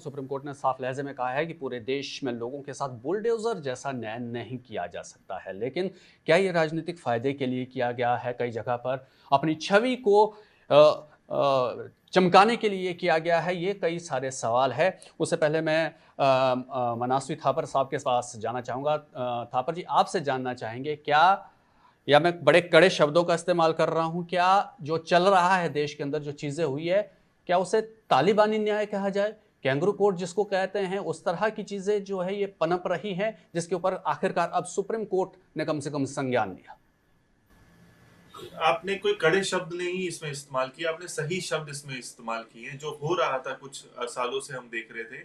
Supreme court ने साफ लहजे में कहा है कि पूरे देश में लोगों के साथ बुलडोजर जैसा न्याय नहीं किया जा सकता है। लेकिन क्या ये राजनीतिक फायदे के लिए किया गया है? कई जगह पर अपनी छवि को चमकाने के लिए किया गया है, ये कई सारे सवाल है। उससे पहले मैं मनासवी थापर साहब के पास जाना चाहूँगा। थापर जी, आपसे जानना चाहेंगे, क्या, या मैं बड़े कड़े शब्दों का इस्तेमाल कर रहा हूँ, क्या जो चल रहा है देश के अंदर, जो चीज़ें हुई है, क्या उसे तालिबानी न्याय कहा जाए? कैंगरू कोर्ट जिसको कहते हैं, उस तरह की चीज़ें जो है ये पनप रही हैं, जिसके ऊपर आखिरकार अब सुप्रीम कोर्ट ने कम से कम संज्ञान लिया। आपने कोई कड़े शब्द नहीं इसमें इस्तेमाल किए, आपने सही शब्द इसमें इस्तेमाल किए। जो हो रहा था कुछ सालों से हम देख रहे थे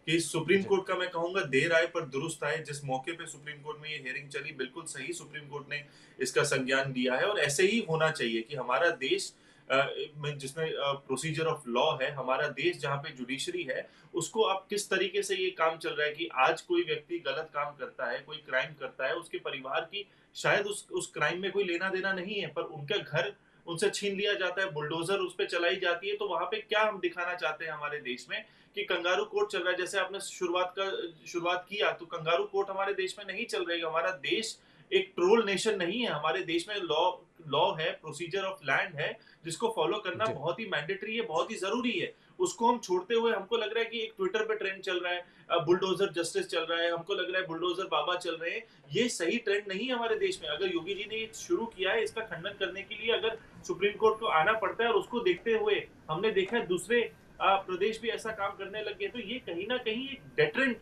कि सुप्रीम जी। कोर्ट का, मैं कहूंगा देर आए पर दुरुस्त आए। जिस मौके पे सुप्रीम कोर्ट में ये हियरिंग चली, बिल्कुल सही सुप्रीम कोर्ट ने इसका संज्ञान दिया है। और ऐसे ही होना चाहिए कि हमारा देश में जिसमें प्रोसीजर ऑफ लॉ है, हमारा देश जहाँ पे जुडिशरी है, उसको अब किस तरीके से ये काम चल रहा है कि आज कोई व्यक्ति गलत काम करता है, कोई क्राइम करता है, उसके परिवार की शायद उस क्राइम में कोई लेना देना नहीं है, पर उनका घर उनसे छीन लिया जाता है, बुलडोजर उस पे चलाई जाती है। तो वहां पे क्या हम दिखाना चाहते हैं हमारे देश में कि कंगारू कोर्ट चल रहा है। जैसे आपने शुरुआत किया, तो कंगारू कोर्ट हमारे देश में नहीं चल रही। हमारा देश एक ट्रोल नेशन नहीं है। हमारे देश में लॉ लॉ है, प्रोसीजर ऑफ लैंड है, जिसको फॉलो करना जी। बहुत ही मैंडेटरी है, बहुत ही जरूरी है। उसको हम छोड़ते हुए हमको लग रहा है कि एक ट्विटर पे ट्रेंड चल रहा है, बुलडोजर जस्टिस चल रहा है, हमको लग रहा है बुलडोजर बाबा चल रहे हैं। ये सही ट्रेंड नहीं है हमारे देश में। अगर योगी जी ने ये शुरू किया है, इसका खंडन करने के लिए अगर सुप्रीम कोर्ट को आना पड़ता है, और उसको देखते हुए हमने देखा है दूसरे प्रदेश भी ऐसा काम करने लगे, तो ये कहीं ना कहीं एक डेटरेंट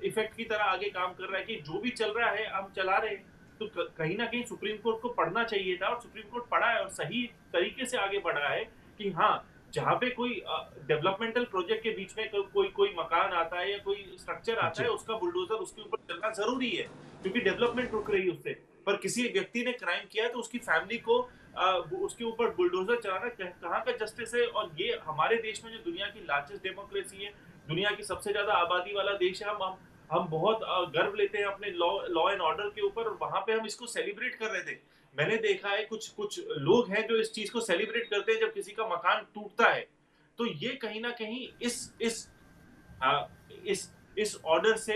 इफेक्ट की तरह आगे काम कर रहा है कि जो भी चल रहा है हम चला रहे हैं। तो कहीं ना कहीं सुप्रीम कोर्ट को पढ़ना चाहिए था, और सुप्रीम कोर्ट पढ़ा है और सही तरीके से आगे बढ़ा है कि हाँ, जहां पे कोई डेवलपमेंटल प्रोजेक्ट के बीच में कोई कोई मकान आता है या कोई स्ट्रक्चर आता है, जी। उसका बुलडोजर उसके ऊपर चलना जरूरी है, क्योंकि डेवलपमेंट रुक रही है उससे। पर किसी व्यक्ति ने क्राइम किया है तो उसकी फैमिली को उसके ऊपर बुलडोजर चलाना कहाँ का जस्टिस है? और ये हमारे देश में जो दुनिया की लार्जेस्ट डेमोक्रेसी है, दुनिया की सबसे ज्यादा आबादी वाला देश है, हम बहुत गर्व लेते हैं अपने लॉ एंड ऑर्डर के ऊपर, और वहां पे हम इसको सेलिब्रेट कर रहे थे। मैंने देखा है कुछ कुछ लोग हैं जो इस चीज को सेलिब्रेट करते हैं जब किसी का मकान टूटता है। तो ये कहीं ना कहीं आ, इस ऑर्डर से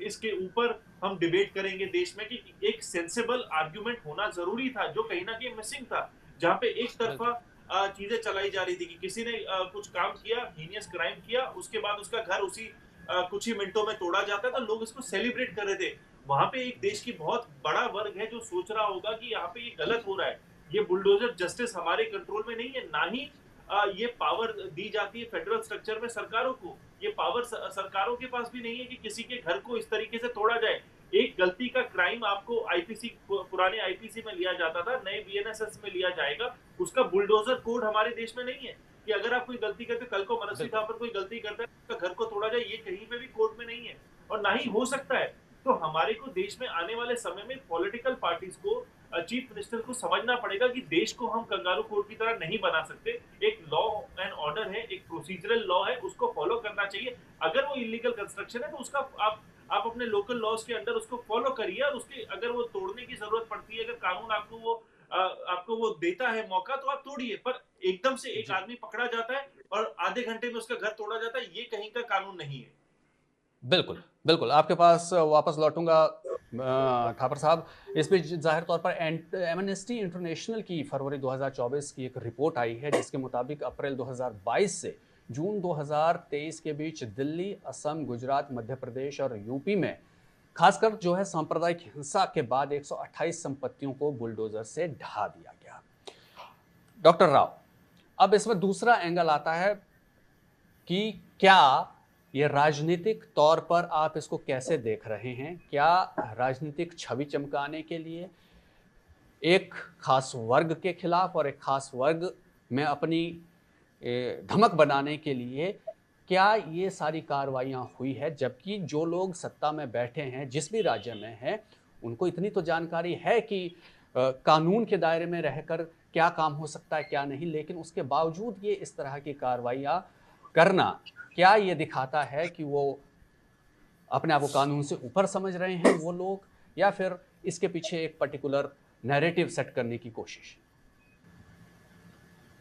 इसके ऊपर हम डिबेट करेंगे देश में कि एक सेंसेबल आर्ग्यूमेंट होना जरूरी था, जो कहीं ना कहीं मिसिंग था। जहां पे एक तरफा बिल्कुल। चीजें चलाई जा रही थी कि किसी ने कुछ काम किया, हीनियस क्राइम किया, उसके बाद उसका घर उसी कुछ ही मिनटों में तोड़ा जाता था, लोग इसको सेलिब्रेट कर रहे थे। वहां पे एक देश की बहुत बड़ा वर्ग है जो सोच रहा होगा कि यहाँ पे ये गलत हो रहा है। ये बुलडोजर जस्टिस हमारे कंट्रोल में नहीं है, ना ही ये पावर दी जाती है फेडरल स्ट्रक्चर में सरकारों को। ये पावर सरकारों के पास भी नहीं है कि किसी के घर को इस तरीके से तोड़ा जाए। एक गलती का क्राइम आपको आईपीसी, पुराने आईपीसी में लिया जाता था, नए बीएनएसएस में लिया जाएगा। उसका बुलडोजर कोड हमारे देश में नहीं है कि अगर आप कोई गलती करते, कल को मनस्वी बिल्कुल। था पर कोई गलती करता है, उसका घर को तोड़ा जाए, ये कहीं पे भी कोड में नहीं है और ना ही हो सकता है। तो हमारे को देश में आने वाले समय में पॉलिटिकल पार्टीज को, चीफ मिनिस्टर को समझना पड़ेगा कि देश को हम कंगारू कोर्ट की तरह नहीं बना सकते। एक लॉ एंड ऑर्डर है, एक प्रोसीजरल लॉ है, उसको फॉलो करना चाहिए। अगर वो इलीगल कंस्ट्रक्शन है तो उसका आप अपने लोकल लॉज के अंदर उसको फॉलो करिए, और उसके अगर वो तोड़ने की जरूरत पड़ती है, अगर कानून आपको वो देता है मौका, तो आप तोड़िए। पर एकदम से एक जी। आदमी पकड़ा जाता है और आधे घंटे में उसका घर तोड़ा जाता है, ये कहीं का कानून नहीं है। बिल्कुल, बिल्कुल, आपके पास वापस लौटूँगा थापर साहब। इस बीच ज़ाहिर तौर पर एमनेस्टी इंटरनेशनल की फरवरी 2024 की एक रिपोर्ट आई है, जिसके मुताबिक अप्रैल 2022 से जून 2023 के बीच दिल्ली, असम, गुजरात, मध्य प्रदेश और यूपी में खासकर जो है सांप्रदायिक हिंसा के बाद 128 संपत्तियों को बुलडोज़र से ढा दिया गया। डॉक्टर राव, अब इसमें दूसरा एंगल आता है कि क्या ये राजनीतिक तौर पर आप इसको कैसे देख रहे हैं? क्या राजनीतिक छवि चमकाने के लिए, एक खास वर्ग के खिलाफ और एक खास वर्ग में अपनी धमक बनाने के लिए, क्या ये सारी कार्रवाइयाँ हुई है? जबकि जो लोग सत्ता में बैठे हैं, जिस भी राज्य में हैं, उनको इतनी तो जानकारी है कि कानून के दायरे में रहकर क्या काम हो सकता है, क्या नहीं, लेकिन उसके बावजूद ये इस तरह की कार्रवाइयाँ करना, क्या ये दिखाता है कि वो अपने आप को कानून से ऊपर समझ रहे हैं वो लोग, या फिर इसके पीछे एक पर्टिकुलर नैरेटिव सेट करने की कोशिश?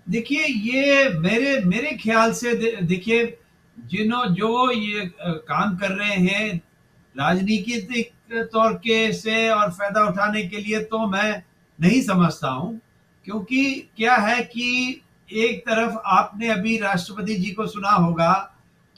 देखिए, ये मेरे मेरे ख्याल से देखिए, जो ये काम कर रहे हैं राजनीतिक तौर के से और फायदा उठाने के लिए, तो मैं नहीं समझता हूँ। क्योंकि क्या है कि एक तरफ आपने अभी राष्ट्रपति जी को सुना होगा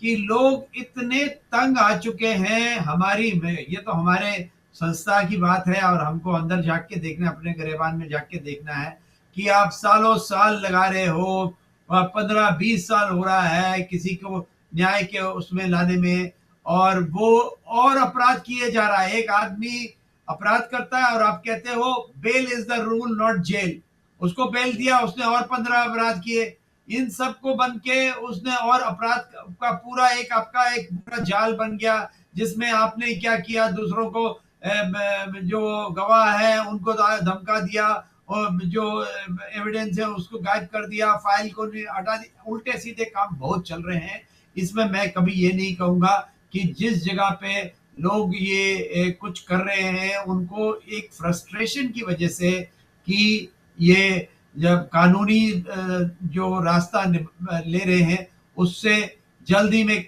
कि लोग इतने तंग आ चुके हैं हमारी में, ये तो हमारे संस्था की बात है और हमको अंदर झाँक के देखना, अपने गिरेबान में झाँक के देखना है कि आप सालों साल लगा रहे हो, 15-20 साल हो रहा है किसी को न्याय के उसमें लाने में, और वो और अपराध किए जा रहा है। एक आदमी अपराध करता है और आप कहते हो bail is the rule not jail, उसको बेल दिया, उसने और 15 अपराध किए, इन सब को बन के उसने और अपराध का पूरा एक आपका एक पूरा जाल बन गया, जिसमें आपने क्या किया, दूसरों को जो गवाह है उनको धमका दिया और जो एविडेंस है उसको गायब कर दिया, फाइल को हटा दिया, उल्टे सीधे काम बहुत चल रहे हैं। इसमें मैं कभी ये नहीं कहूंगा कि जिस जगह पे लोग ये कुछ कर रहे हैं उनको एक फ्रस्ट्रेशन की वजह से कि ये जब कानूनी जो रास्ता ले रहे हैं उससे जल्दी में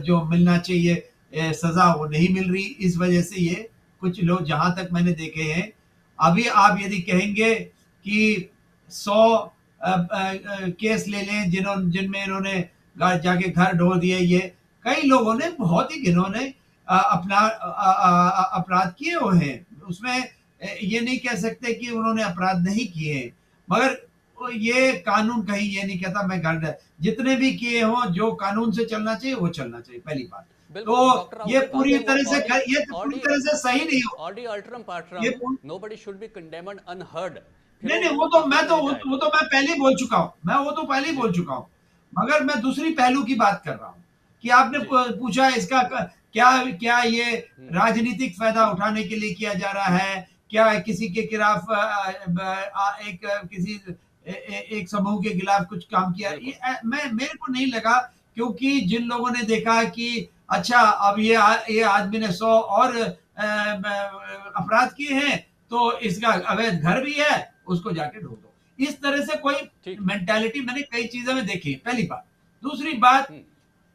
जो मिलना चाहिए सजा वो नहीं मिल रही, इस वजह से ये कुछ लोग जहां तक मैंने देखे हैं। अभी आप यदि कहेंगे कि 100 केस ले लें जिनमें इन्होंने जाके घर ढो दिए, ये कई लोगों ने बहुत ही जिन्होंने अपना अपराध किए हुए हैं, उसमें ये नहीं कह सकते कि उन्होंने अपराध नहीं किए, मगर ये कानून कहीं ये नहीं कहता मैं घर, जितने भी किए हों जो कानून से चलना चाहिए वो चलना चाहिए, पहली बात। बिल्कुल तो डॉक्टर राव ये भी कहते पूरी हैं वो तरह से ये तो पूरी ऑडी तरह से सही नहीं हो, ऑडी अल्ट्रम ये पार्ट्रम, nobody should be condemned unheard, फिर नहीं, नहीं, वो काफी मिल जाएगा। वो तो मैं पहले ही बोल चुका हूँ, मैं वो तो पहले ही जी बोल चुका हूँ। मगर मैं दूसरी पहलू की बात कर रहा हूँ कि आपने जी। पूछा इसका क्या क्या ये हम्म, राजनीतिक फायदा उठाने के लिए किया जा रहा है, क्या किसी के खिलाफ एक किसी एक समूह के खिलाफ कुछ काम किया, ये बिल्कुल। मैं मेरे को नहीं लगा। क्योंकि जिन लोगों ने देखा कि अच्छा अब ये आदमी ने 100 और अपराध किए हैं तो इसका अवैध घर भी है, उसको जाके ढूंढ दो, इस तरह से कोई ठीक। मेंटालिटी मैंने कई चीजें में देखी, पहली बात। दूसरी बात, हम्म,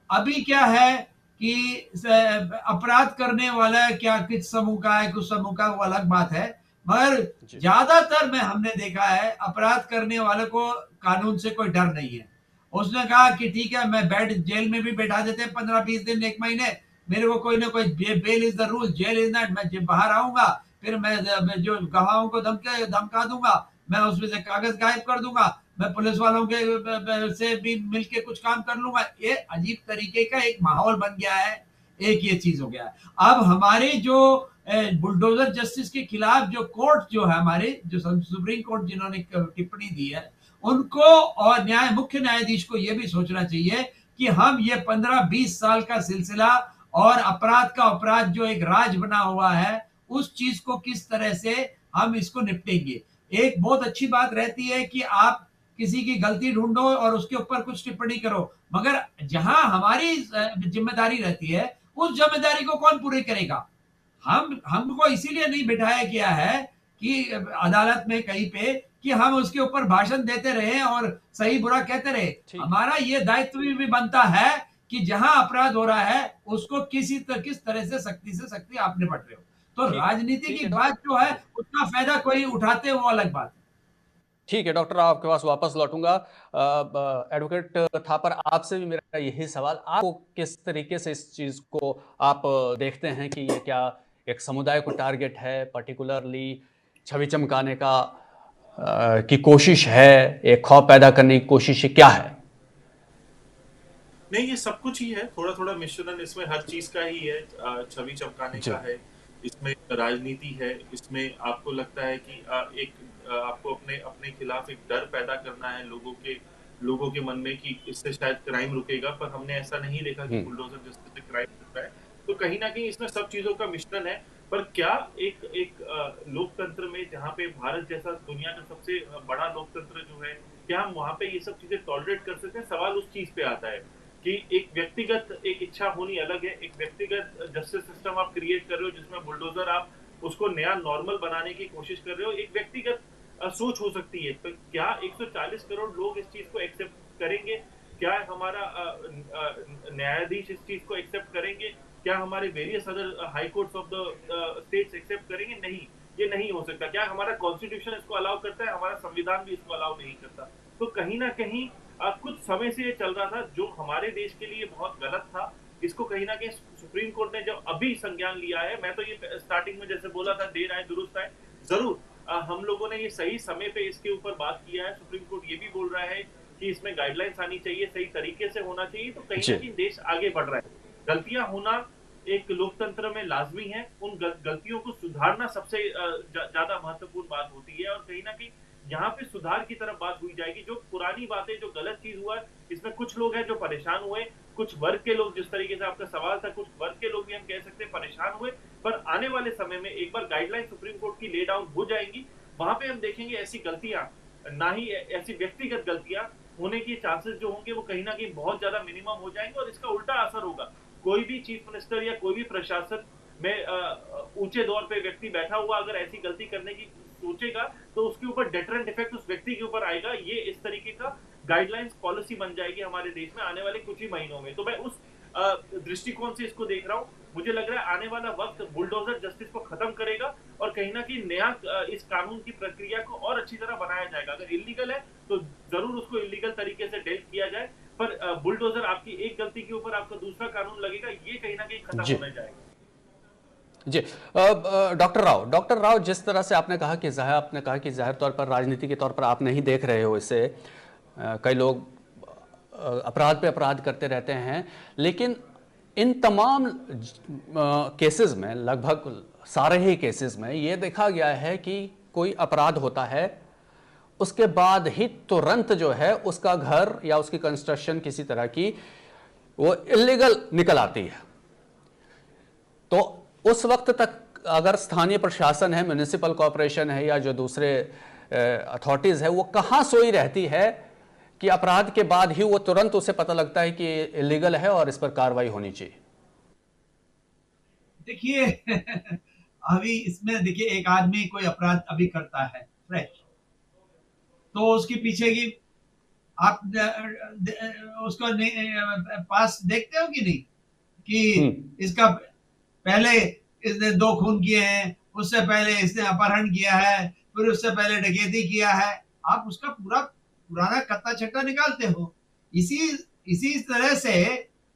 अभी क्या है कि अपराध करने वाला क्या किस समूह का है, कुछ समूह का, वो अलग बात है, मगर जी ज्यादातर में हमने देखा है अपराध करने वाले को कानून से कोई डर नहीं है। उसने कहा कि ठीक है मैं बैठ जेल में भी बैठा देते हैं 15-20 दिन, एक महीने, मेरे को कोई ना कोई bail is the rule, jail is not, मैं जब बाहर आऊंगा फिर मैं जो गवाहों को धमका दूंगा, मैं उसमें से कागज गायब कर दूंगा, मैं पुलिस वालों के से भी मिलके कुछ काम कर लूंगा। ये अजीब तरीके का एक माहौल बन गया है, एक ये चीज हो गया है। अब हमारे जो बुलडोजर जस्टिस के खिलाफ जो कोर्ट जो है, हमारे जो सुप्रीम कोर्ट जिन्होंने टिप्पणी दी है, उनको और मुख्य न्यायाधीश को यह भी सोचना चाहिए कि हम ये 15-20 साल का सिलसिला और अपराध का अपराध जो एक राज बना हुआ है, उस चीज को किस तरह से हम इसको निपटेंगे। एक बहुत अच्छी बात रहती है कि आप किसी की गलती ढूंढो और उसके ऊपर कुछ टिप्पणी करो, मगर जहां हमारी जिम्मेदारी रहती है उस जिम्मेदारी को कौन पूरी करेगा। हमको इसीलिए नहीं बिठाया गया है कि अदालत में कहीं पे कि हम उसके ऊपर भाषण देते रहे और सही बुरा कहते रहे। ठीक। हमारा ये दायित्व भी बनता है कि जहां अपराध हो रहा है उसको किस तरह से सख्ती आप निपट रहे हो। तो ठीक है। राजनीति ठीक की है डॉक्टर। बात जो है जी उसका फायदा कोई उठाते वो अलग बात है। ठीक है डॉक्टर, आपके पास वापस लौटूंगा। एडवोकेट थापर, आपसे भी मेरा यही सवाल, आपको किस तरीके से इस चीज को आप देखते हैं कि ये क्या एक समुदाय को टारगेट है, पर्टिकुलरली छवि चमकाने का की कोशिश है, एक खौफ पैदा करने की कोशिश है, क्या है? नहीं, ये सब कुछ ही है, थोड़ा थोड़ा मिश्रण इसमें हर चीज का ही है। छवि चमकाने जी का है, इसमें राजनीति है, इसमें आपको लगता है कि आपको अपने अपने खिलाफ एक डर पैदा करना है लोगों के मन में कि इससे शायद क्राइम रुकेगा, पर हमने ऐसा नहीं देखा कि हम्म बुलडोजर जस्टिस से क्राइम रुक रहा है। तो कहीं ना कहीं इसमें सब चीजों का मिश्रण है। पर क्या एक एक लोकतंत्र में, जहाँ पे भारत जैसा दुनिया का सबसे बड़ा लोकतंत्र जो है, क्या हम वहां पे ये सब चीजें टॉलरेट कर सकते हैं? सवाल उस चीज पे आता है कि एक व्यक्तिगत एक इच्छा होनी अलग है, एक व्यक्तिगत जस्टिस सिस्टम आप क्रिएट कर रहे हो जिसमें बुलडोजर आप उसको नया नॉर्मल बनाने की कोशिश कर रहे हो, एक व्यक्तिगत सोच हो सकती है। तो क्या 140 करोड़ लोग इस चीज को एक्सेप्ट करेंगे? क्या हमारा न्यायाधीश इस चीज को एक्सेप्ट करेंगे? क्या हमारे various other high courts of the states except करेंगे? नहीं, ये नहीं हो सकता। क्या हमारा कॉन्स्टिट्यूशन इसको अलाउ करता है? हमारा संविधान भी इसको अलाउ नहीं करता। तो कहीं ना कहीं कुछ समय से ये चल रहा था जो हमारे देश के लिए बहुत गलत था। इसको कहीं ना कहीं सुप्रीम कोर्ट ने जब अभी संज्ञान लिया है, मैं तो ये स्टार्टिंग में जैसे बोला था, देर आए दुरुस्त आए, जरूर हम लोगों ने ये सही समय पे इसके ऊपर बात किया है। सुप्रीम कोर्ट ये भी बोल रहा है कि इसमें गाइडलाइंस आनी चाहिए, सही तरीके से होना चाहिए, तो कहीं ना कहीं देश आगे बढ़ रहा है। गलतियां होना एक लोकतंत्र में लाजमी है, उन गलतियों को सुधारना सबसे ज्यादा महत्वपूर्ण बात होती है। और कहीं ना कहीं यहाँ पे सुधार की तरफ बात हुई जाएगी। जो पुरानी बातें, जो गलत चीज हुआ, इसमें कुछ लोग हैं जो परेशान हुए, कुछ वर्ग के लोग, जिस तरीके से आपका सवाल था, कुछ वर्ग के लोग भी हम कह सकते हैं परेशान हुए। पर आने वाले समय में एक बार गाइडलाइन सुप्रीम कोर्ट की ले डाउन हो जाएंगी, वहां पे हम देखेंगे ऐसी गलतियां, ना ही ऐसी व्यक्तिगत गलतियां होने के चांसेस जो होंगे वो कहीं ना कहीं बहुत ज्यादा मिनिमम हो जाएंगे। और इसका उल्टा असर होगा। कोई भी चीफ मिनिस्टर या कोई भी प्रशासन में ऊंचे दौर पे व्यक्ति बैठा हुआ अगर ऐसी गलती करने की सोचेगा तो उसके ऊपर डेटरेंट इफेक्ट उस व्यक्ति के ऊपर आएगा। ये इस तरीके का गाइडलाइंस पॉलिसी बन जाएगी हमारे देश में आने वाले कुछ ही महीनों में। तो मैं उस दृष्टिकोण से इसको देख रहा हूँ। मुझे लग रहा है आने वाला वक्त बुलडोजर जस्टिस को खत्म करेगा और कहीं ना कहीं नया इस कानून की प्रक्रिया को और अच्छी तरह बनाया जाएगा। अगर इलीगल है तो जरूर उसको इलीगल तरीके से डील किया जाए, पर बुलडोजर आपकी एक गलती के ऊपर आपका दूसरा कानून लगेगा, ये कहीं ना कहीं खत्म होने जाएगा। जी, डॉक्टर राव, जिस तरह से आपने कहा कि जाहिर तौर पर राजनीति के तौर पर आप नहीं देख रहे हो इसे, कई लोग अपराध पे अपराध करते रहते हैं, लेकिन इन तमाम केसेस में, लगभग सारे ही केसेस में ये देखा गया है कि कोई अपराध होता है, उसके बाद ही तुरंत जो है उसका घर या उसकी कंस्ट्रक्शन किसी तरह की वो इलीगल निकल आती है। तो उस वक्त तक अगर स्थानीय प्रशासन है, म्युनिसिपल कॉरपोरेशन है या जो दूसरे अथॉरिटीज है, वो कहाँ सोई रहती है कि अपराध के बाद ही वो तुरंत उसे पता लगता है कि इलीगल है और इस पर कार्रवाई होनी चाहिए। देखिए अभी इसमें देखिए, एक आदमी कोई अपराध अभी करता है फ्रेश, तो उसके पीछे की आप उसको पास देखते हो कि नहीं, कि इसका पहले इसने 2 खून किए हैं, उससे पहले इसने अपहरण किया है, फिर उससे पहले डकैती किया है। आप उसका पूरा पुराना कत्ता छट्टा निकालते हो। इसी तरह से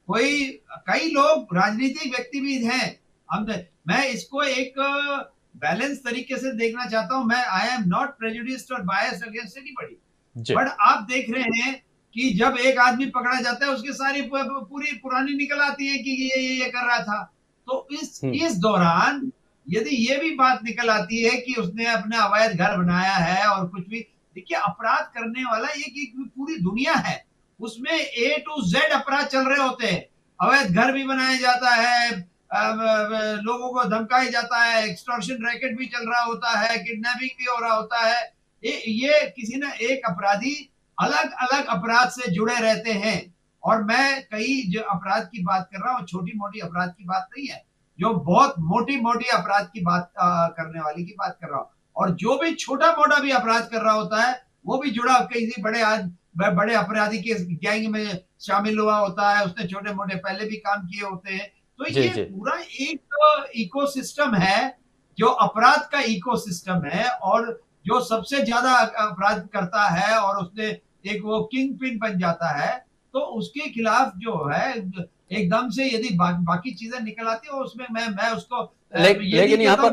कई लोग राजनीतिक व्यक्ति भी हैं। मैं इसको एक बैलेंस तरीके से देखना चाहता हूं। मैं आई एम नॉट प्रेजुडिस्ड और बायस्ड अगेंस्ट एनीबॉडी, बट आप देख रहे हैं कि जब एक आदमी पकड़ा जाता है उसकी सारी पूरी पुरानी निकल आती है कि ये कर रहा था। तो इस दौरान यदि ये भी बात निकल आती है कि उसने अपना अवैध घर बनाया है और कुछ भी, देखिए अपराध करने वाला ये पूरी दुनिया है, उसमें A to Z अपराध चल रहे होते हैं। अवैध घर भी बनाया जाता है, लोगों को धमकाया जाता है, एक्सटॉर्शन रैकेट भी चल रहा होता है, किडनैपिंग भी हो रहा होता है। ये किसी न एक अपराधी अलग अलग अपराध से जुड़े रहते हैं। और मैं कई जो अपराध की बात कर रहा हूँ, छोटी मोटी अपराध की बात नहीं है, जो बहुत मोटी मोटी अपराध की बात करने वाली की बात कर रहा हूँ। और जो भी छोटा मोटा भी अपराध कर रहा होता है वो भी जुड़ा किसी बड़े अपराधी के गैंग में शामिल हुआ होता है, उसने छोटे मोटे पहले भी काम किए होते हैं। तो ये पूरा एक इकोसिस्टम है, जो अपराध का इकोसिस्टम है। और जो सबसे ज्यादा अपराध करता है और उसने एक वो किंग पिन बन जाता है, तो उसके खिलाफ जो है एकदम से यदि बाकी चीजें निकल आती है उसमें मैं उसको लेकिन यहाँ पर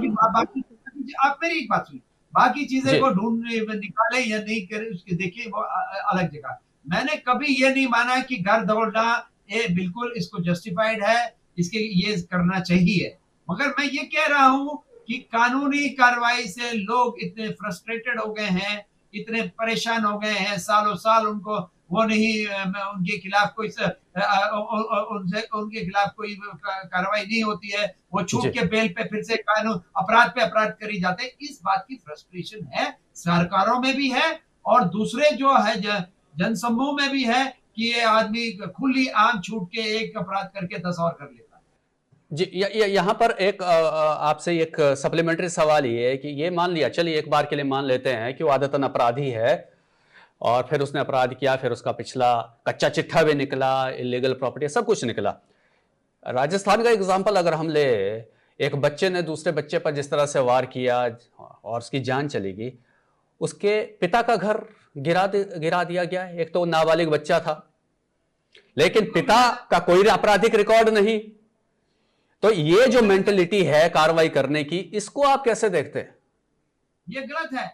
आप मेरी एक बात सुनिए, बाकी चीजें को ढूंढ निकाले या नहीं करे उसके देखिए वो अलग जगह। मैंने कभी ये नहीं माना कि घर दौड़ना ये बिल्कुल इसको जस्टिफाइड है, इसके ये करना चाहिए। मगर मैं ये कह रहा हूं कि कानूनी कार्रवाई से लोग इतने फ्रस्ट्रेटेड हो गए हैं, इतने परेशान हो गए हैं, सालों साल उनको वो नहीं, उनके खिलाफ कोई उनके खिलाफ कोई कार्रवाई नहीं होती है, वो छूट के बेल पे फिर से कानून अपराध पे अपराध करी जाते हैं। इस बात की फ्रस्ट्रेशन है, सरकारों में भी है और दूसरे जो है जनसमूह में भी है कि ये आदमी खुली आम छूट के एक अपराध करके 10 और कर लेता है। जी, यहाँ पर एक आपसे एक सप्लीमेंट्री सवाल ये है कि ये मान लिया, चलिए एक बार के लिए मान लेते हैं कि वो आदतन अपराधी है और फिर उसने अपराध किया, फिर उसका पिछला कच्चा चिट्ठा भी निकला, इलीगल प्रॉपर्टी, सब कुछ निकला। राजस्थान का एग्जाम्पल अगर हम ले, एक बच्चे ने दूसरे बच्चे पर जिस तरह से वार किया और उसकी जान चली गई, उसके पिता का घर गिरा दिया गया। एक तो नाबालिग बच्चा था, लेकिन पिता का कोई आपराधिक रिकॉर्ड नहीं। तो ये जो मेंटलिटी है कार्रवाई करने की, इसको आप कैसे देखते हैं? ये गलत है,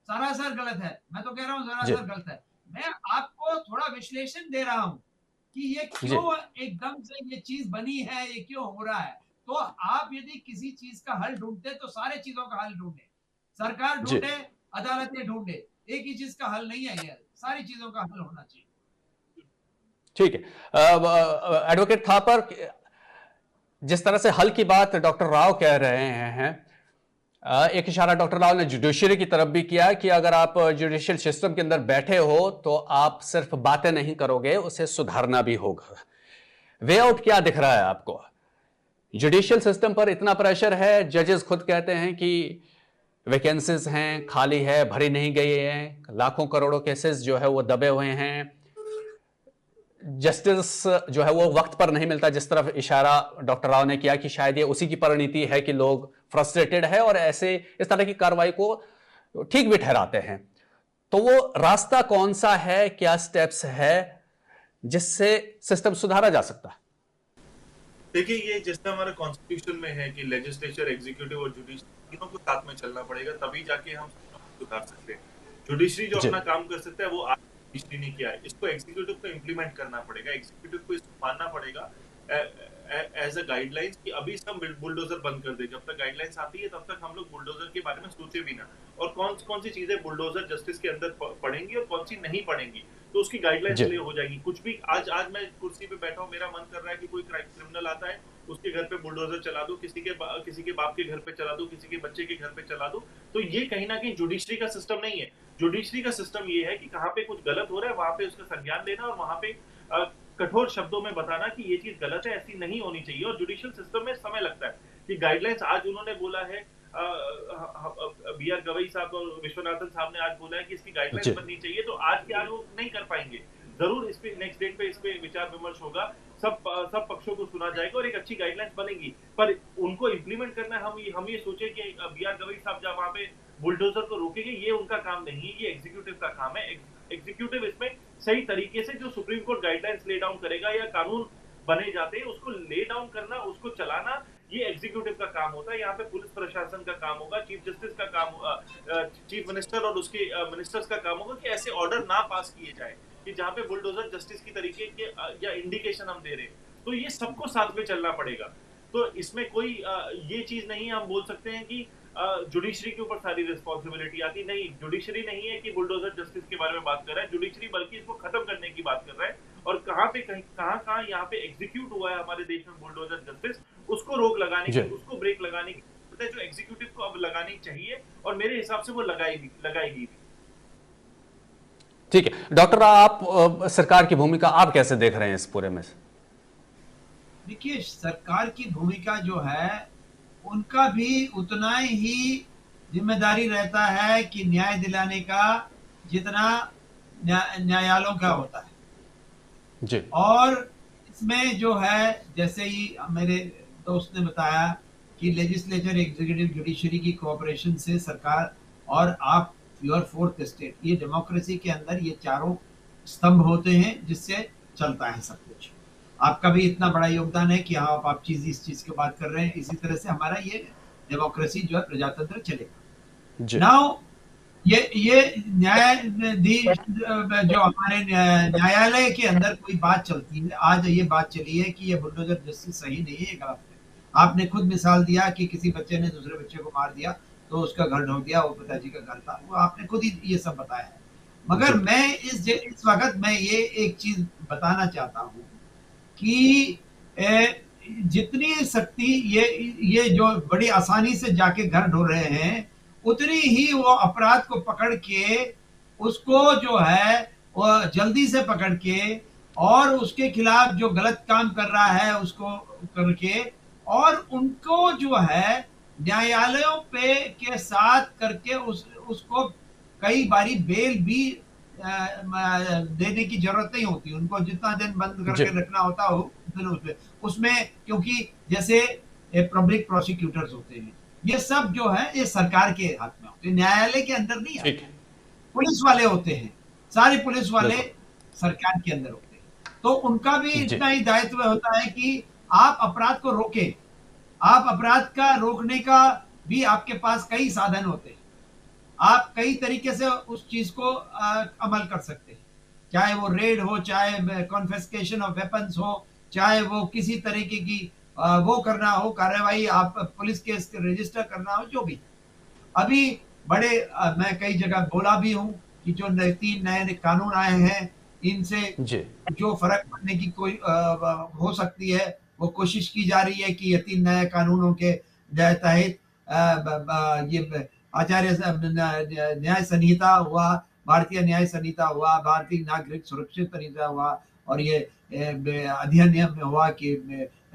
सरासर गलत है। मैं तो कह रहा हूं सरासर गलत है। मैं आपको थोड़ा विश्लेषण दे रहा हूं कि ये क्यों एकदम से ये चीज बनी है, ये क्यों हो रहा है। तो आप यदि किसी चीज का हल ढूंढते तो सारे चीजों का हल ढूंढे, सरकार ढूंढे, अदालतें ढूंढे, एक ही चीज का हल नहीं है, ये सारी चीजों का हल होना चाहिए। ठीक है। एडवोकेट थापर, जिस तरह से हल की बात डॉक्टर राव कह रहे हैं, एक इशारा डॉक्टर राव ने जुडिशरी की तरफ भी किया कि अगर आप जुडिशियल सिस्टम के अंदर बैठे हो तो आप सिर्फ बातें नहीं करोगे, उसे सुधारना भी होगा। वे आउट क्या दिख रहा है आपको? जुडिशियल सिस्टम पर इतना प्रेशर है, जजेस खुद कहते हैं कि वैकेंसीज हैं, खाली है, भरी नहीं गई है, लाखों करोड़ों केसेस जो है वो दबे हुए हैं, जस्टिस जो है वो वक्त पर नहीं मिलता, जिस तरफ इशारा डॉक्टर राव ने किया कि शायद ये उसी की परिणति है कि लोग फ्रस्ट्रेटेड है और ऐसे इस तरह की कार्रवाई को ठीक भी ठहराते हैं। तो वो रास्ता कौन सा है, क्या स्टेप्स है जिससे सिस्टम सुधारा जा सकता है? देखिए, ये जैसा हमारा कॉन्स्टिट्यूशन में है कि लेजिस्लेचर, एग्जीक्यूटिव और जुडिशरी तीनों को साथ में चलना पड़ेगा, तभी जाके हम सुधार सकते हैं। जुडिशरी जो अपना काम कर सकता है वो आज जुडिशरी ने किया है, इसको एग्जीक्यूटिव को इम्प्लीमेंट करना पड़ेगा, एग्जीक्यूटिव को इसको मानना पड़ेगा एज अ गाइडलाइंस कि अभी से हम बुलडोजर बंद कर दें। जब तक गाइडलाइंस आती है तब तक हम लोग बुलडोजर के बारे में सोचे भी ना, और कौन सी चीजें बुलडोजर जस्टिस के अंदर पड़ेंगी और कौन सी नहीं पड़ेंगी, तो उसकी गाइडलाइंस क्लियर हो जाएगी। कुछ भी आज मैं कुर्सी पे बैठा हूँ, मेरा मन कर रहा है कि कोई क्रिमिनल आता है, उसके घर पे बुलडोजर चला दो, किसी के बाप के घर पे चला दो, किसी के बच्चे के घर पे चला दो, तो ये कहीं ना कहीं जुडिशरी का सिस्टम नहीं है। जुडिशरी का सिस्टम ये है कि कहाँ पे कुछ गलत हो रहा है वहां पे उसका संज्ञान लेना और वहां पे कठोर शब्दों में बताना कि ये चीज गलत है, ऐसी नहीं होनी चाहिए। और जुडिशियल सिस्टम में समय लगता है कि गाइडलाइंस आज उन्होंने बोला है, बी.आर. गवई साहब और विश्वनाथन साहब ने आज बोला है कि इसकी गाइडलाइंस बननी चाहिए, तो आज के आज वो नहीं कर पाएंगे। जरूर इस पे नेक्स्ट डेट पे इस पे विचार विमर्श होगा, सब पक्षों को सुना जाएगा और एक अच्छी गाइडलाइंस बनेगी, पर उनको इम्प्लीमेंट करना हम ये सोचे कि बी.आर. गवई साहब जब वहां पे बुलडोजर को रोकेंगे, ये उनका काम नहीं है, ये एग्जीक्यूटिव का काम है। एग्जीक्यूटिव इसमें सही तरीके से जो supreme court guidelines lay down करेगा या कानून बने जाते हैं उसको ले डाउन करना, उसको चलाना, ये एग्जीक्यूटिव का काम होता है। यहाँ पे पुलिस प्रशासन का काम होगा, चीफ जस्टिस का काम, चीफ मिनिस्टर और उसके मिनिस्टर्स का काम होगा कि ऐसे ऑर्डर ना पास किए जाए कि जहाँ पे बुलडोजर जस्टिस की तरीके के या इंडिकेशन हम दे रहे हैं, तो ये सबको साथ में चलना पड़ेगा। तो इसमें कोई ये चीज नहीं है हम बोल सकते हैं कि जुडिशरी के ऊपर सारी रिस्पॉन्सिबिलिटी आती, नहीं, जुडिशरी नहीं है कि बुलडोजर जस्टिस के बारे में बात कर रहा है, जुडिशरी बल्कि इसको खत्म करने की बात कर रहा है। और कहाँ यहाँ पे एग्जीक्यूट हुआ है हमारे देश में बुलडोजर जस्टिस, उसको रोक लगाने की, उसको ब्रेक लगाने की जो एग्जीक्यूटिव को अब लगानी चाहिए, और मेरे हिसाब से वो लगाएगी भी। ठीक है डॉक्टर, आप सरकार की भूमिका आप कैसे देख रहे हैं इस पूरे में? देखिए, सरकार की भूमिका जो है उनका भी उतना ही जिम्मेदारी रहता है कि न्याय दिलाने का जितना न्यायालयों का होता है जी। और इसमें जो है, जैसे ही मेरे दोस्त ने बताया कि लेजिस्लेचर, एग्जीक्यूटिव, जुडिशरी की कोऑपरेशन से सरकार और आप योर फोर्थ स्टेट, ये डेमोक्रेसी के अंदर ये चारों स्तंभ होते हैं जिससे चलता है सब कुछ। आपका भी इतना बड़ा योगदान है कि आप इस चीज की बात कर रहे हैं। इसी तरह से हमारा ये डेमोक्रेसी जो है, प्रजातंत्र चलेगा। नाउ ये न्यायाधीश जो हमारे न्यायालय के अंदर कोई बात चलती है, आज ये बात चली है कि ये बुलडोजर जस्टिस सही नहीं है, ये गलत है। आपने खुद मिसाल दिया कि किसी बच्चे ने दूसरे बच्चे को मार दिया तो उसका घर ढो दिया, वो पिताजी का घर था, वो आपने खुद ही ये सब बताया है। मगर मैं इस वक्त मैं ये एक चीज बताना चाहता हूँ कि जितनी शक्ति ये जो बड़ी आसानी से जाके घर ढो रहे हैं, उतनी ही वो अपराध को पकड़ के उसको जो है वो जल्दी से पकड़ के और उसके खिलाफ जो गलत काम कर रहा है उसको करके और उनको जो है न्यायालयों पे के साथ करके उसको कई बारी बेल भी देने की जरूरत नहीं होती, उनको जितना दिन बंद जी करके रखना होता हो दिन उसमें क्योंकि जैसे पब्लिक प्रोसिक्यूटर्स होते हैं, ये सब जो है ये सरकार के हाथ में होते हैं, न्यायालय के अंदर नहीं ठीक आते। है। पुलिस वाले होते हैं, सारे पुलिस वाले बिल्कुल। सरकार के अंदर होते हैं, तो उनका भी जी इतना ही दायित्व होता है कि आप अपराध को रोकें। आप अपराध का रोकने का भी आपके पास कई साधन होते हैं, आप कई तरीके से उस चीज को अमल कर सकते हैं, चाहे वो रेड हो, चाहे कॉन्फिस्केशन ऑफ वेपन्स हो, चाहे वो किसी तरीके की वो करना हो कार्रवाई, आप पुलिस केस रजिस्टर करना हो, जो भी। अभी बड़े मैं कई जगह बोला भी हूं कि जो 3 नए कानून आए हैं, इनसे जी जो फर्क पड़ने की कोई हो सकती है, वो कोशिश की जा रही है कि ये 3 नए कानूनों के तहत ये आचार्य न्याय संहिता हुआ, भारतीय न्याय संहिता हुआ, भारतीय नागरिक सुरक्षित संहिता हुआ, और ये अधिनियम हुआ कि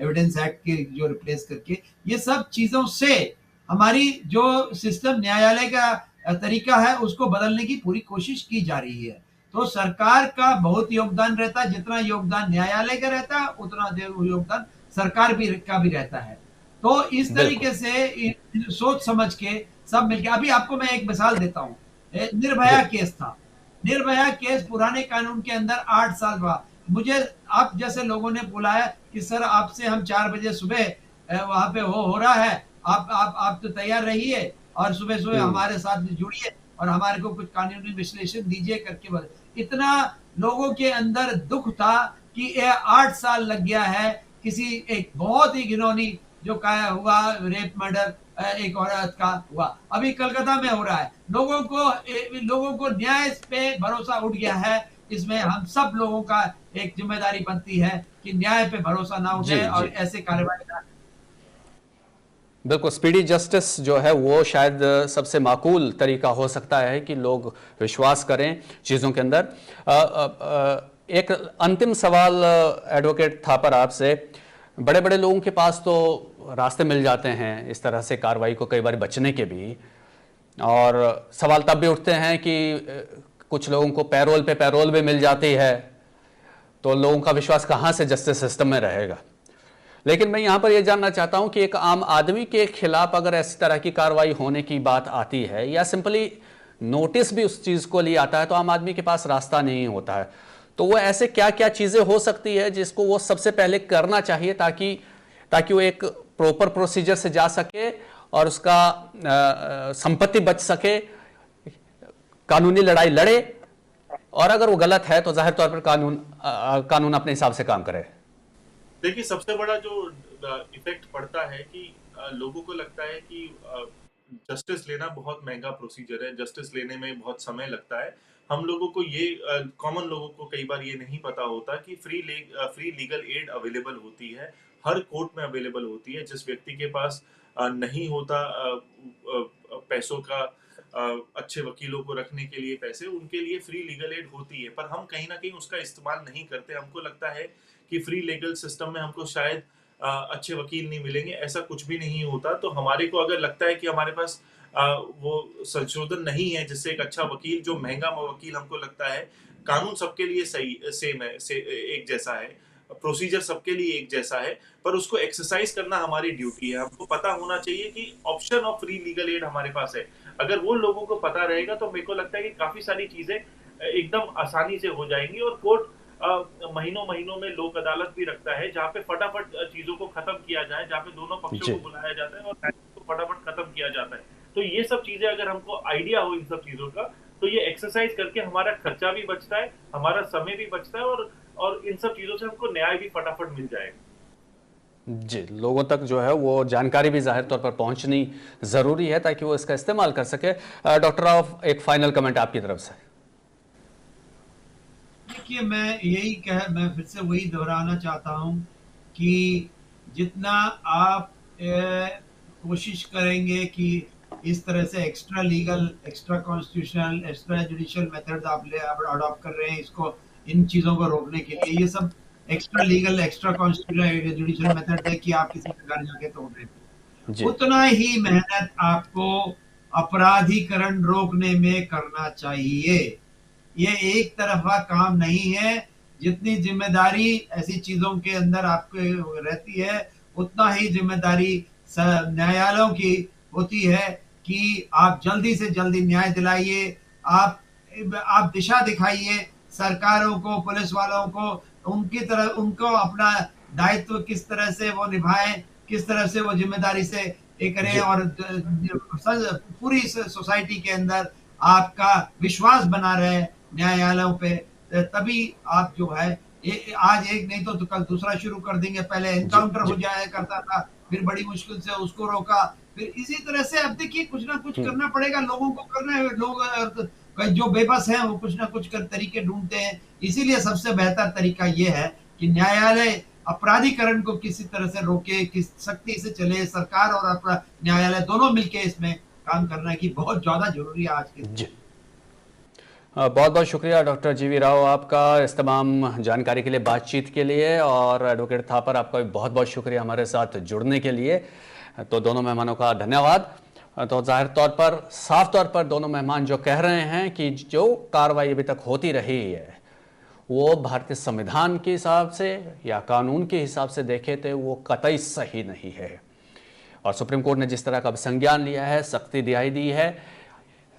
एविडेंस एक्ट के जो रिप्लेस करके, ये सब चीजों से हमारी जो सिस्टम न्यायालय का तरीका है उसको बदलने की पूरी कोशिश की जा रही है। तो सरकार का बहुत योगदान रहता है, जितना योगदान न्यायालय का रहता है उतना योगदान सरकार भी का भी रहता है। तो इस बिल्कुल। तरीके से सोच समझ के सब मिलके, अभी आपको मैं एक मिसाल देता हूँ, जी निर्भया केस था। निर्भया केस पुराने कानून के अंदर 8 साल बाद मुझे आप जैसे लोगों ने बुलाया कि सर आपसे हम 4 बजे सुबह वहां पे हो रहा है, आप तो तैयार रहिए और सुबह सुबह हम्म हमारे साथ जुड़िए और हमारे को कुछ कानूनी विश्लेषण दीजिए करके बोले। इतना लोगों के अंदर दुख था कि ये 8 साल लग गया है किसी एक बहुत ही घिनौनी जो का हुआ रेप मर्डर एक औरत का हुआ, अभी कलकत्ता में हो रहा है। लोगों को न्याय पे भरोसा उठ गया है। इसमें हम सब लोगों का एक जिम्मेदारी बनती है कि न्याय पे भरोसा ना जी उठे और जी ऐसे कार्रवाई ना। बिल्कुल। स्पीडी जस्टिस जो है वो शायद सबसे माकूल तरीका हो सकता है कि लोग विश्वास करें चीज़ों के अंदर। एक अंतिम सवाल एडवोकेट थापर आपसे, बड़े बड़े लोगों के पास तो रास्ते मिल जाते हैं इस तरह से कार्रवाई को कई बार बचने के भी, और सवाल तब भी उठते हैं कि कुछ लोगों को पैरोल पे पैरोल भी मिल जाती है, तो लोगों का विश्वास कहाँ से जस्टिस सिस्टम में रहेगा। लेकिन मैं यहाँ पर यह जानना चाहता हूँ कि एक आम आदमी के खिलाफ अगर इस तरह की कार्रवाई होने की बात आती है या सिंपली नोटिस भी उस चीज़ को लिए आता है, तो आम आदमी के पास रास्ता नहीं होता है, तो वो ऐसे क्या क्या चीज़ें हो सकती है जिसको वो सबसे पहले करना चाहिए ताकि ताकि वो एक प्रॉपर प्रोसीजर से जा सके और उसका संपत्ति बच सके, कानूनी लड़ाई लड़े, और अगर वो गलत है तो जाहिर तौर पर कानून अपने हिसाब से काम करे। देखिए, सबसे बड़ा जो इफेक्ट पड़ता है कि लोगों को लगता है कि जस्टिस लेना बहुत महंगा प्रोसीजर है, जस्टिस लेने में बहुत समय लगता है। हम लोगों को ये कॉमन लोगों को कई बार ये नहीं पता होता कि फ्री लीगल एड अवेलेबल होती है, हर कोर्ट में अवेलेबल होती है। जिस व्यक्ति के पास नहीं होता पैसों का, अच्छे वकीलों को रखने के लिए पैसे, उनके लिए फ्री लीगल एड होती है, पर हम कहीं ना कहीं उसका इस्तेमाल नहीं करते। हमको लगता है कि फ्री लीगल सिस्टम में हमको शायद अच्छे वकील नहीं मिलेंगे, ऐसा कुछ भी नहीं होता। तो हमारे को अगर लगता है कि हमारे पास वो संशोधन नहीं है जिससे एक अच्छा वकील, जो महंगा वकील हमको लगता है, कानून सबके लिए सही सेम है, एक जैसा है, प्रोसीजर सबके लिए एक जैसा है, पर उसको एक्सरसाइज करना हमारी ड्यूटी है। हमको पता होना चाहिए कि option of free legal aid हमारे पास है। अगर वो लोगों को पता रहेगा तो मेरे को लगता है कि काफी सारी चीजें एकदम आसानी से हो जाएंगी। और कोर्ट महीनों महीनों में लोक अदालत भी रखता है जहाँ पे फटाफट चीजों को खत्म किया जाए, जहाँ पे दोनों पक्षों जी को बुलाया जाता है और को फटाफट खत्म किया जाता है। तो ये सब चीजें अगर हमको आइडिया हो इन सब चीजों का, तो ये एक्सरसाइज करके हमारा खर्चा भी बचता है, हमारा समय भी बचता है, और इन सब चीजों से हमको न्याय भी फटाफट मिल जाएगा। जी, लोगों तक जो है वो जानकारी भी जाहिर तौर पर पहुंचनी ज़रूरी है ताकि वो इसका इस्तेमाल कर सके। डॉक्टर राव, एक फाइनल कमेंट आपकी तरफ से। देखिए, मैं फिर से वही दोहराना चाहता हूँ कि जितना आप कोशिश करेंगे कि इस तरह से extra legal, extra constitutional, extra judicial method आप अडॉप्ट कर रहे हैं इसको, इन चीज़ों को रोकने के लिए, ये सब extra legal, extra constitutional judicial method है कि आप किसी के घर जाके तोड़ रहे हैं, जी उतना ही मेहनत आपको अपराधीकरण रोकने में करना चाहिए। ये एक तरफा काम नहीं है। जितनी जिम्मेदारी ऐसी चीजों के अंदर आपको रहती है, उतना ही जिम्मेदारी न्यायालयों की होती है कि आप जल्दी से जल्दी न्याय दिलाइए। आप दिशा दिखाइए सरकारों को, पुलिस वालों को, उनकी तरह उनको अपना दायित्व किस तरह से वो निभाएं, किस तरह से वो जिम्मेदारी से ये करें, जी और पूरी सोसाइटी के अंदर आपका विश्वास बना रहे न्यायालयों पे। तभी आप जो है आज एक नहीं तो कल दूसरा शुरू कर देंगे। पहले जी एनकाउंटर हो जी। जाया करता था, फिर बड़ी मुश्किल से उसको रोका, फिर इसी तरह से अब देखिए कुछ ना कुछ हम्म। करना पड़ेगा, लोगों को करना है। लोग जो बेबस हैं वो कुछ ना कुछ तरीके ढूंढते हैं। इसीलिए सबसे बेहतर तरीका ये है कि न्यायालय अपराधीकरण को किसी तरह से रोके, किस सख्ती से चले। सरकार और न्यायालय दोनों मिलके इसमें काम करना की बहुत ज्यादा जरूरी है आज के दिन। जी बहुत बहुत शुक्रिया डॉक्टर जीवी राव आपका इस तमाम जानकारी के लिए, बातचीत के लिए, और एडवोकेट थापर आपका भी बहुत बहुत शुक्रिया हमारे साथ जुड़ने के लिए। तो दोनों मेहमानों का धन्यवाद। तो जाहिर तौर पर, साफ तौर पर दोनों मेहमान जो कह रहे हैं कि जो कार्रवाई अभी तक होती रही है वो भारतीय संविधान के हिसाब से या कानून के हिसाब से देखे तो वो कतई सही नहीं है। और सुप्रीम कोर्ट ने जिस तरह का संज्ञान लिया है, सख्ती दिहाई दी है,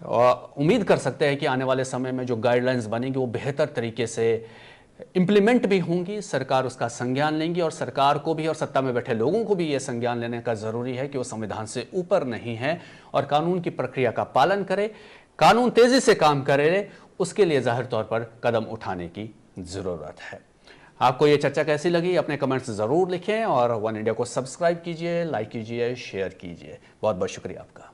और उम्मीद कर सकते हैं कि आने वाले समय में जो गाइडलाइंस बनेंगी वो बेहतर तरीके से इम्प्लीमेंट भी होंगी। सरकार उसका संज्ञान लेंगी, और सरकार को भी और सत्ता में बैठे लोगों को भी ये संज्ञान लेने का ज़रूरी है कि वो संविधान से ऊपर नहीं है और कानून की प्रक्रिया का पालन करे, कानून तेज़ी से काम करे। उसके लिए जाहिर तौर पर कदम उठाने की ज़रूरत है। आपको ये चर्चा कैसी लगी अपने कमेंट्स ज़रूर लिखें, और वन इंडिया को सब्सक्राइब कीजिए, लाइक कीजिए, शेयर कीजिए। बहुत बहुत शुक्रिया आपका।